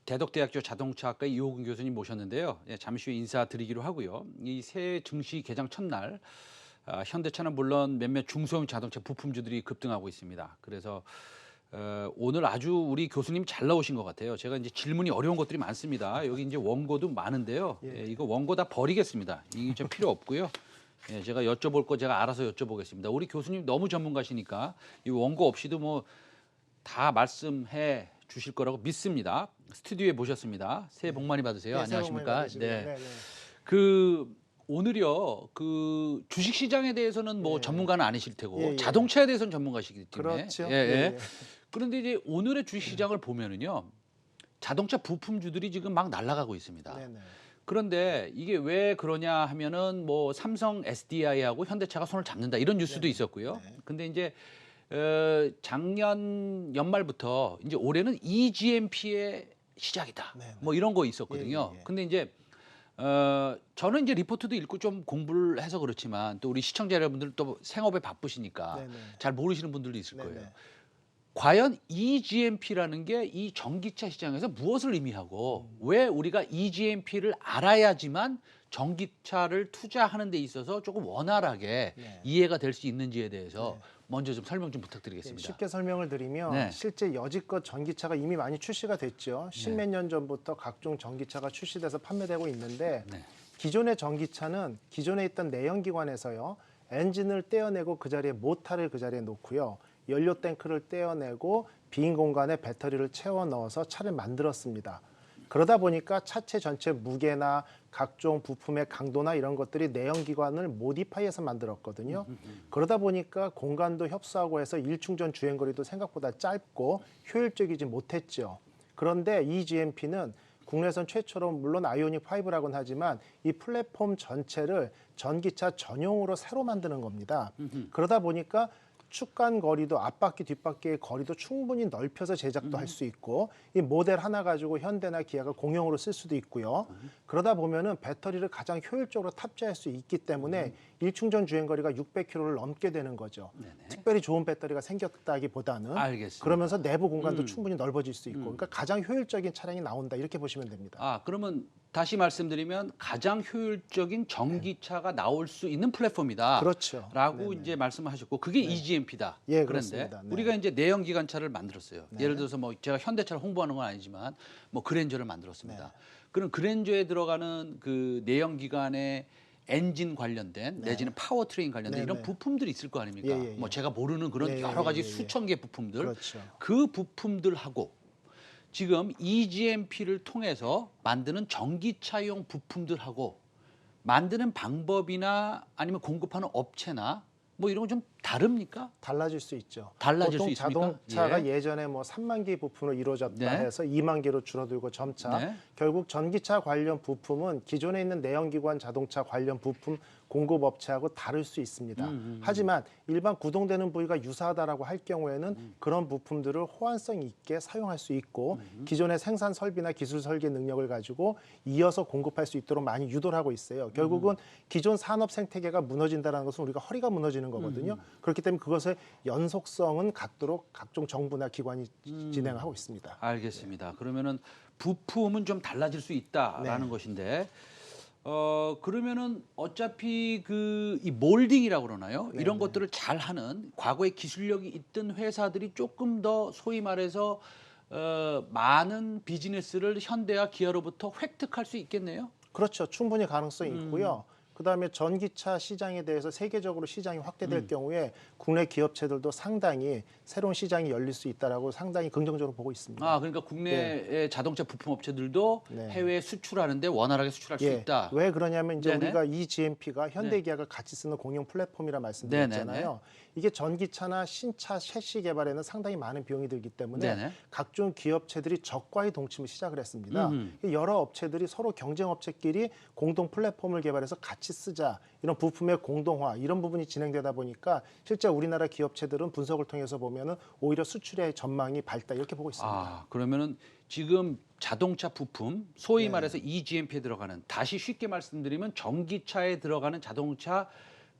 대덕대학교 자동차학과 이호근 교수님 모셨는데요. 예, 잠시 후에 인사드리기로 하고요. 이 새 증시 개장 첫날 현대차는 물론 몇몇 중소형 자동차 부품주들이 급등하고 있습니다. 그래서 오늘 아주 우리 교수님 잘 나오신 것 같아요. 제가 이제 질문이 어려운 것들이 많습니다. 여기 이제 원고도 많은데요. 예, 이거 원고 다 버리겠습니다. 이게 좀 필요 없고요. 예, 제가 여쭤볼 거 제가 알아서 여쭤보겠습니다. 우리 교수님 너무 전문가시니까 이 원고 없이도 뭐 다 말씀해 주실 거라고 믿습니다. 스튜디오에 모셨습니다. 새해 복 많이 받으세요. 네, 안녕하십니까? 새해 복 많이 받으시고요. 네. 네, 네. 그 오늘요. 그 주식 시장에 대해서는 뭐 예. 전문가는 아니실 테고 예, 예. 자동차에 대해서는 전문가시기 때문에. 그렇죠. 예, 예, 예. 예. 그런데 이제 오늘의 주식 시장을 보면은요. 자동차 부품주들이 지금 막 날아가고 있습니다. 네, 네. 그런데 이게 왜 그러냐 하면은 뭐 삼성 SDI하고 현대차가 손을 잡는다 이런 뉴스도 있었고요. 네. 근데 이제 작년 연말부터 이제 올해는 EGMP의 시작이다. 네, 네. 뭐 이런 거 있었거든요. 예, 예. 근데 이제 저는 이제 리포트도 읽고 좀 공부를 해서 그렇지만 또 우리 시청자 여러분들 또 생업에 바쁘시니까 네, 네. 잘 모르시는 분들도 있을 네, 거예요. 네. 과연 EGMP라는 게 이 전기차 시장에서 무엇을 의미하고 왜 우리가 EGMP를 알아야지만 전기차를 투자하는 데 있어서 조금 원활하게 네. 이해가 될 수 있는지에 대해서 먼저 좀 설명 좀 예, 부탁드리겠습니다. 쉽게 설명을 드리면 네. 실제 여지껏 전기차가 이미 많이 출시가 됐죠. 십몇 년 전부터 각종 전기차가 출시돼서 판매되고 있는데 네. 기존의 전기차는 기존에 있던 내연기관에서요. 엔진을 떼어내고 그 자리에 모터를 그 자리에 놓고요. 연료 탱크를 떼어내고 빈 공간에 배터리를 채워 넣어서 차를 만들었습니다. 그러다 보니까 차체 전체 무게나 각종 부품의 강도나 이런 것들이 내연기관을 모디파이해서 만들었거든요. 그러다 보니까 공간도 협소하고 해서 일충전 주행거리도 생각보다 짧고 효율적이지 못했죠. 그런데 EGMP는 국내선 최초로 물론 아이오닉 5라고는 하지만 이 플랫폼 전체를 전기차 전용으로 새로 만드는 겁니다. 그러다 보니까 축간 거리도 앞바퀴 뒷바퀴의 거리도 충분히 넓혀서 제작도 할 수 있고 이 모델 하나 가지고 현대나 기아가 공용으로 쓸 수도 있고요. 그러다 보면은 배터리를 가장 효율적으로 탑재할 수 있기 때문에 일충전 주행거리가 600km를 넘게 되는 거죠. 특별히 좋은 배터리가 생겼다기보다는 알겠습니다. 그러면서 내부 공간도 충분히 넓어질 수 있고 그러니까 가장 효율적인 차량이 나온다 이렇게 보시면 됩니다. 아, 그러면 다시 말씀드리면 가장 효율적인 전기차가 나올 수 있는 플랫폼이다. 그렇죠. 라고 네네. 이제 말씀하셨고 그게 EGMP다. 예, 그런데 그렇습니다. 네. 우리가 이제 내연기관차를 만들었어요. 예를 들어서 뭐 제가 현대차를 홍보하는 건 아니지만 뭐 그랜저를 만들었습니다. 그럼 그랜저에 들어가는 그 내연기관의 엔진 관련된 내지는 파워트레인 관련된 이런 네네. 부품들이 있을 거 아닙니까? 예, 예, 예. 뭐 제가 모르는 그런 예, 여러 가지 예, 예, 예. 수천 개 부품들 그렇죠. 그 부품들하고 지금 EGMP를 통해서 만드는 전기차용 부품들하고 만드는 방법이나 아니면 공급하는 업체나 뭐 이런 건 좀 다릅니까? 달라질 수 있죠. 달라질 보통 수 있습니까? 자동차가 예. 예전에 뭐 3만 개의 부품으로 이루어졌다 네. 해서 2만 개로 줄어들고 점차 네. 결국 전기차 관련 부품은 기존에 있는 내연기관 자동차 관련 부품 공급 업체하고 다를 수 있습니다. 하지만 일반 구동되는 부위가 유사하다라고 할 경우에는 그런 부품들을 호환성 있게 사용할 수 있고 기존의 생산 설비나 기술 설계 능력을 가지고 이어서 공급할 수 있도록 많이 유도를 하고 있어요. 결국은 기존 산업 생태계가 무너진다는 것은 우리가 허리가 무너지는 거거든요. 그렇기 때문에 그것의 연속성은 갖도록 각종 정부나 기관이 진행하고 있습니다. 알겠습니다. 그러면은 부품은 좀 달라질 수 있다라는 네. 것인데 그러면은 어차피 그 이 몰딩이라고 그러나요? 이런 것들을 잘 하는 과거에 기술력이 있던 회사들이 조금 더 소위 말해서 많은 비즈니스를 현대와 기아로부터 획득할 수 있겠네요. 그렇죠. 충분히 가능성이 있고요. 그다음에 전기차 시장에 대해서 세계적으로 시장이 확대될 경우에 국내 기업체들도 상당히 새로운 시장이 열릴 수 있다라고 상당히 긍정적으로 보고 있습니다. 아, 그러니까 국내의 자동차 부품 업체들도 네. 해외에 수출하는데 원활하게 수출할 수 예. 있다. 왜 그러냐면 이제 네네. 우리가 이 GMP가 현대기아가 같이 쓰는 공용 플랫폼이라 말씀드렸잖아요. 이게 전기차나 신차 셰시 개발에는 상당히 많은 비용이 들기 때문에 네네. 각종 기업체들이 적과의 동침을 시작을 했습니다. 여러 업체들이 서로 경쟁 업체끼리 공동 플랫폼을 개발해서 같이 쓰자 이런 부품의 공동화 이런 부분이 진행되다 보니까 실제 우리나라 기업체들은 분석을 통해서 보면은 오히려 수출의 전망이 밝다 이렇게 보고 있습니다. 아, 그러면은 지금 자동차 부품, 소위 말해서 EGMP에 들어가는, 다시 쉽게 말씀드리면 전기차에 들어가는 자동차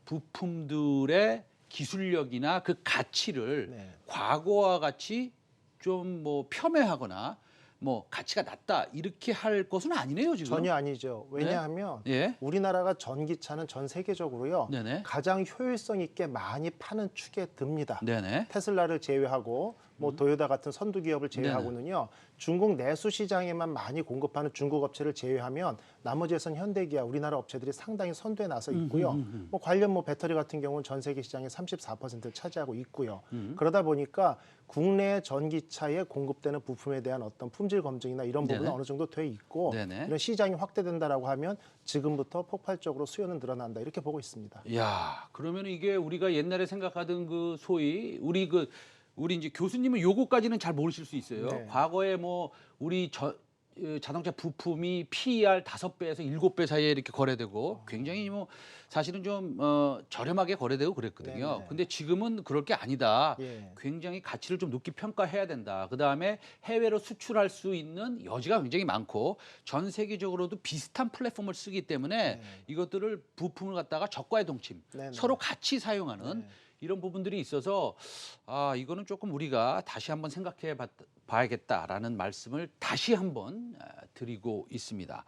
부품들의 기술력이나 그 가치를 네. 과거와 같이 좀 뭐 폄훼하거나 뭐 가치가 낮다 이렇게 할 것은 아니네요 지금. 전혀 아니죠. 왜냐하면 예. 우리나라가 전기차는 전 세계적으로요. 네네. 가장 효율성 있게 많이 파는 축에 듭니다. 네네. 테슬라를 제외하고 뭐 도요타 같은 선두 기업을 제외하고는요. 중국 내수 시장에만 많이 공급하는 중국 업체를 제외하면 나머지에선 현대기아, 우리나라 업체들이 상당히 선두에 나서 있고요. 뭐 관련 뭐 배터리 같은 경우는 전 세계 시장의 34%를 차지하고 있고요. 그러다 보니까 국내 전기차에 공급되는 부품에 대한 어떤 품질 검증이나 이런 부분은 네네. 어느 정도 돼 있고 네네. 이런 시장이 확대된다라고 하면 지금부터 폭발적으로 수요는 늘어난다 이렇게 보고 있습니다. 야, 그러면 이게 우리가 옛날에 생각하던 그 소위 우리 이제 교수님은 요거까지는 잘 모르실 수 있어요. 네. 과거에 뭐 우리 자동차 부품이 PER 5배에서 7배 사이에 이렇게 거래되고 굉장히 뭐 사실은 좀 저렴하게 거래되고 그랬거든요. 네네. 근데 지금은 그럴 게 아니다. 예. 굉장히 가치를 좀 높게 평가해야 된다. 그다음에 해외로 수출할 수 있는 여지가 굉장히 많고 전 세계적으로도 비슷한 플랫폼을 쓰기 때문에 이것들을 부품을 갖다가 적과의 동침, 네네. 서로 같이 사용하는 이런 부분들이 있어서 아 이거는 조금 우리가 다시 한번 생각해 봐야겠다라는 말씀을 다시 한번 드리고 있습니다.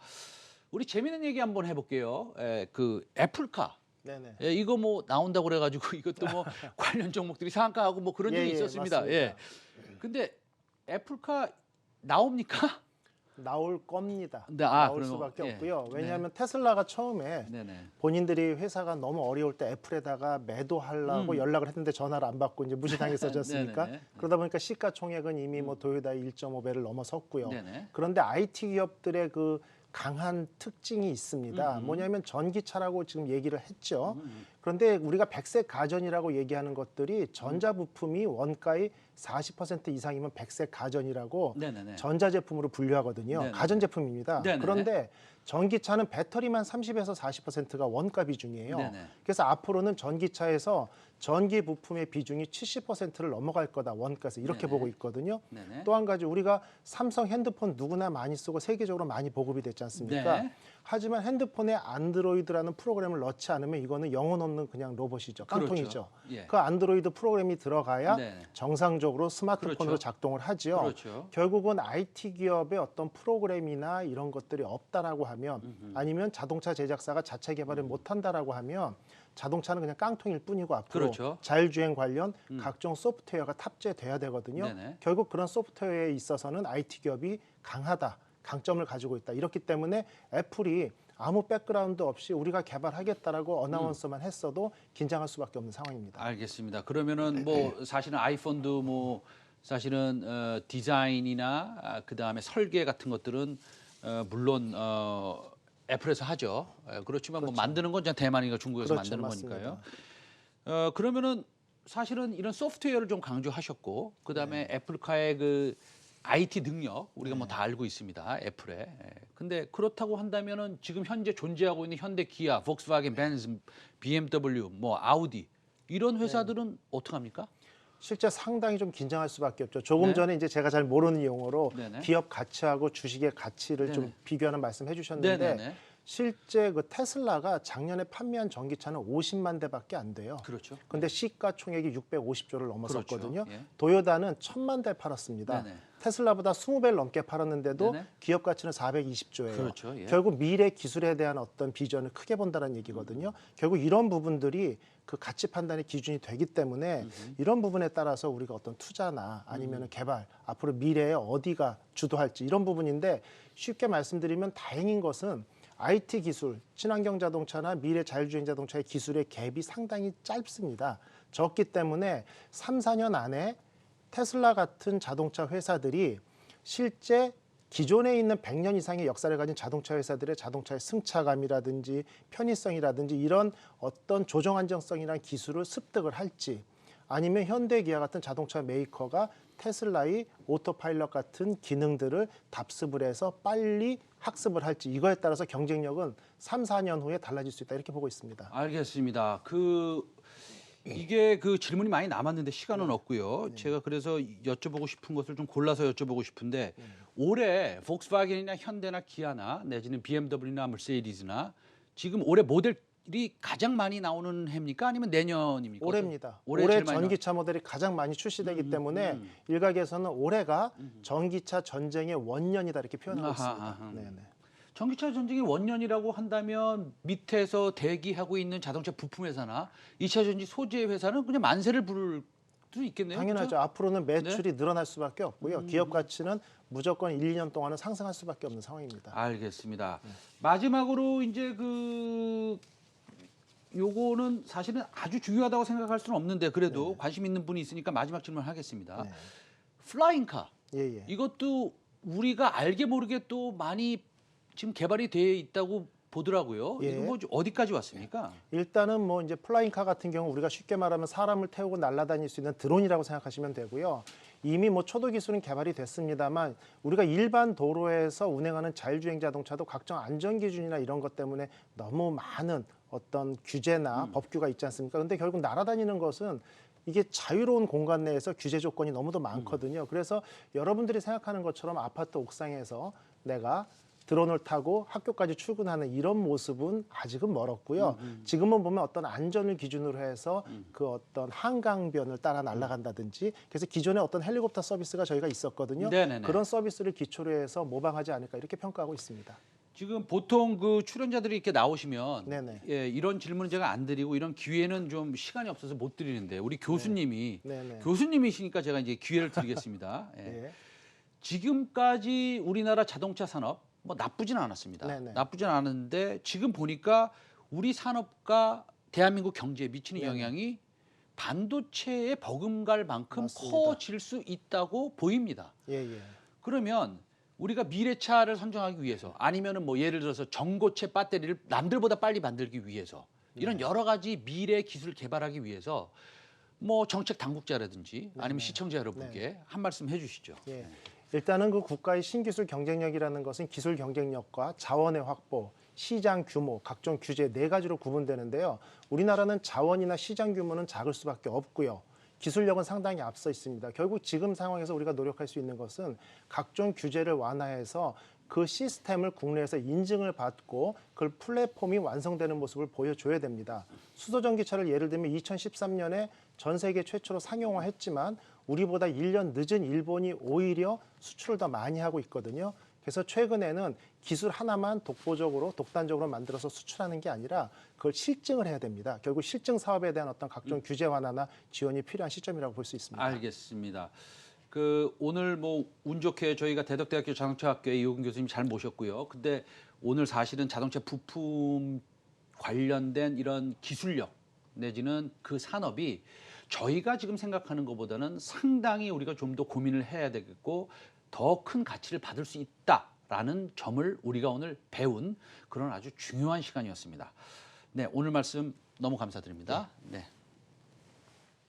우리 재미있는 얘기 한번 해볼게요. 그 애플카. 네네. 이거 뭐 나온다고 그래가지고 이것도 뭐 관련 종목들이 상한가하고 뭐 그런 적이 있었습니다. 맞습니다. 예. 근데 애플카 나옵니까? 나올 겁니다. 네, 나올 그러면, 수밖에 예. 없고요. 왜냐하면 테슬라가 처음에 네네. 본인들이 회사가 너무 어려울 때 애플에다가 매도하려고 연락을 했는데 전화를 안 받고 이제 무시당했었지 않습니까? 네네네. 그러다 보니까 시가총액은 이미 뭐 도요다의 1.5배를 넘어섰고요. 네네. 그런데 IT 기업들의 그 강한 특징이 있습니다. 뭐냐면 전기차라고 지금 얘기를 했죠. 그런데 우리가 백색 가전이라고 얘기하는 것들이 전자부품이 원가의 40% 이상이면 백색 가전이라고 네네네. 전자제품으로 분류하거든요. 네네. 가전제품입니다. 네네. 그런데 전기차는 배터리만 30에서 40%가 원가 비중이에요. 네네. 그래서 앞으로는 전기차에서 전기 부품의 비중이 70%를 넘어갈 거다 원가에서 이렇게 네네. 보고 있거든요. 네네. 또 한 가지 우리가 삼성 핸드폰 누구나 많이 쓰고 세계적으로 많이 보급이 됐지 않습니까? 네. 하지만 핸드폰에 안드로이드라는 프로그램을 넣지 않으면 이거는 영혼 없는 그냥 로봇이죠. 깡통이죠. 그렇죠. 예. 그 안드로이드 프로그램이 들어가야 네. 정상적으로 스마트폰으로 그렇죠. 작동을 하지요. 그렇죠. 결국은 IT 기업의 어떤 프로그램이나 이런 것들이 없다라고 하면 아니면 자동차 제작사가 자체 개발을 못한다라고 하면 자동차는 그냥 깡통일 뿐이고 앞으로 그렇죠. 자율주행 관련 각종 소프트웨어가 탑재돼야 되거든요. 네네. 결국 그런 소프트웨어에 있어서는 IT 기업이 강하다, 강점을 가지고 있다. 이렇기 때문에 애플이 아무 백그라운드 없이 우리가 개발하겠다라고 어나운스만 했어도 긴장할 수밖에 없는 상황입니다. 알겠습니다. 그러면은 뭐 사실은 아이폰도 뭐 사실은 디자인이나 그다음에 설계 같은 것들은 물론 애플에서 하죠. 그렇지만 뭐 만드는 건 그냥 대만이가 중국에서 그렇죠, 만드는 맞습니다. 거니까요. 그러면은 사실은 이런 소프트웨어를 좀 강조하셨고 그다음에 애플카의 그 IT 능력 우리가 뭐 다 알고 있습니다. 애플에. 근데 그렇다고 한다면은 지금 현재 존재하고 있는 현대, 기아, 폭스바겐, 벤츠, BMW, 뭐 아우디 이런 회사들은 어떻게 합니까? 실제 상당히 좀 긴장할 수밖에 없죠. 조금 네. 전에 이제 제가 잘 모르는 용어로 네네. 기업 가치하고 주식의 가치를 좀 네네. 비교하는 말씀 해주셨는데 네네네. 실제 그 테슬라가 작년에 판매한 전기차는 50만 대밖에 안 돼요. 그렇죠. 근데 시가총액이 650조를 넘어섰거든요. 그렇죠. 예. 도요다는 1000만 대 팔았습니다. 네네. 테슬라보다 20배를 넘게 팔았는데도 네네. 기업 가치는 420조예요. 그렇죠. 예. 결국 미래 기술에 대한 어떤 비전을 크게 본다는 얘기거든요. 결국 이런 부분들이 그 가치 판단의 기준이 되기 때문에 이런 부분에 따라서 우리가 어떤 투자나 아니면 개발, 앞으로 미래에 어디가 주도할지 이런 부분인데 쉽게 말씀드리면 다행인 것은 IT 기술, 친환경 자동차나 미래 자율주행 자동차의 기술의 갭이 상당히 짧습니다. 적기 때문에 3, 4년 안에 테슬라 같은 자동차 회사들이 실제 기존에 있는 100년 이상의 역사를 가진 자동차 회사들의 자동차의 승차감이라든지 편의성이라든지 이런 어떤 조정 안정성이라는 기술을 습득을 할지 아니면 현대 기아 같은 자동차 메이커가 테슬라의 오토파일럿 같은 기능들을 답습을 해서 빨리 학습을 할지 이거에 따라서 경쟁력은 3, 4년 후에 달라질 수 있다 이렇게 보고 있습니다. 알겠습니다. 이게 그 질문이 많이 남았는데 시간은 없고요. 제가 그래서 여쭤보고 싶은 것을 좀 골라서 여쭤보고 싶은데 올해 폭스바겐이나 현대나 기아나 내지는 BMW나 머세디스나 지금 올해 모델 가장 많이 나오는 해입니까? 아니면 내년입니까? 올해입니다. 올해 올해 제일 많이 전기차 모델이 가장 많이 출시되기 때문에 일각에서는 올해가 전기차 전쟁의 원년이다 이렇게 표현하고 있습니다. 네네. 전기차 전쟁의 원년이라고 한다면 밑에서 대기하고 있는 자동차 부품 회사나 2차 전지 소재 회사는 그냥 만세를 부를 수 있겠네요. 당연하죠. 그렇죠? 앞으로는 매출이 늘어날 수밖에 없고요. 기업 가치는 무조건 1, 2년 동안은 상승할 수밖에 없는 상황입니다. 알겠습니다. 마지막으로 이제 요거는 사실은 아주 중요하다고 생각할 수는 없는데 그래도 관심 있는 분이 있으니까 마지막 질문하겠습니다. 네. 플라잉카 예. 이것도 우리가 알게 모르게 또 많이 지금 개발이 돼 있다고 보더라고요. 예. 이거 뭐 어디까지 왔습니까? 일단은 뭐 이제 플라잉카 같은 경우 우리가 쉽게 말하면 사람을 태우고 날아다닐 수 있는 드론이라고 생각하시면 되고요. 이미 뭐 초도 기술은 개발이 됐습니다만 우리가 일반 도로에서 운행하는 자율주행 자동차도 각종 안전 기준이나 이런 것 때문에 너무 많은 어떤 규제나 법규가 있지 않습니까? 근데 결국 날아다니는 것은 이게 자유로운 공간 내에서 규제 조건이 너무도 많거든요. 그래서 여러분들이 생각하는 것처럼 아파트 옥상에서 내가 드론을 타고 학교까지 출근하는 이런 모습은 아직은 멀었고요. 지금은 보면 어떤 안전을 기준으로 해서 그 어떤 한강변을 따라 날아간다든지 그래서 기존에 어떤 헬리콥터 서비스가 저희가 있었거든요. 네네네. 그런 서비스를 기초로 해서 모방하지 않을까 이렇게 평가하고 있습니다. 지금 보통 그 출연자들이 이렇게 나오시면 네네. 예, 이런 질문을 제가 안 드리고 이런 기회는 좀 시간이 없어서 못 드리는데 우리 교수님이 네네. 교수님이시니까 제가 이제 기회를 드리겠습니다. 예. 예. 지금까지 우리나라 자동차 산업 뭐 나쁘진 않았습니다. 네네. 나쁘진 않은데 지금 보니까 우리 산업과 대한민국 경제에 미치는 네네. 영향이 반도체에 버금갈 만큼 맞습니다. 커질 수 있다고 보입니다. 예. 그러면 우리가 미래차를 선정하기 위해서 아니면은 뭐 예를 들어서 전고체 배터리를 남들보다 빨리 만들기 위해서 이런 여러 가지 미래 기술 개발하기 위해서 뭐 정책 당국자라든지 아니면 시청자 여러분께 한 말씀 해주시죠. 예. 일단은 그 국가의 신기술 경쟁력이라는 것은 기술 경쟁력과 자원의 확보, 시장 규모, 각종 규제 네 가지로 구분되는데요. 우리나라는 자원이나 시장 규모는 작을 수밖에 없고요. 기술력은 상당히 앞서 있습니다. 결국 지금 상황에서 우리가 노력할 수 있는 것은 각종 규제를 완화해서 그 시스템을 국내에서 인증을 받고 그 플랫폼이 완성되는 모습을 보여줘야 됩니다. 수소전기차를 예를 들면 2013년에 전 세계 최초로 상용화했지만 우리보다 1년 늦은 일본이 오히려 수출을 더 많이 하고 있거든요. 그래서 최근에는 기술 하나만 독보적으로 독단적으로 만들어서 수출하는 게 아니라 그걸 실증을 해야 됩니다. 결국 실증 사업에 대한 어떤 각종 규제 완화나 지원이 필요한 시점이라고 볼 수 있습니다. 알겠습니다. 오늘 뭐 운 좋게 저희가 대덕대학교 자동차학교의 이호근 교수님 잘 모셨고요. 근데 오늘 사실은 자동차 부품 관련된 이런 기술력 내지는 그 산업이 저희가 지금 생각하는 것보다는 상당히 우리가 좀 더 고민을 해야 되겠고 더 큰 가치를 받을 수 있다라는 점을 우리가 오늘 배운 그런 아주 중요한 시간이었습니다. 네, 오늘 말씀 너무 감사드립니다. 네.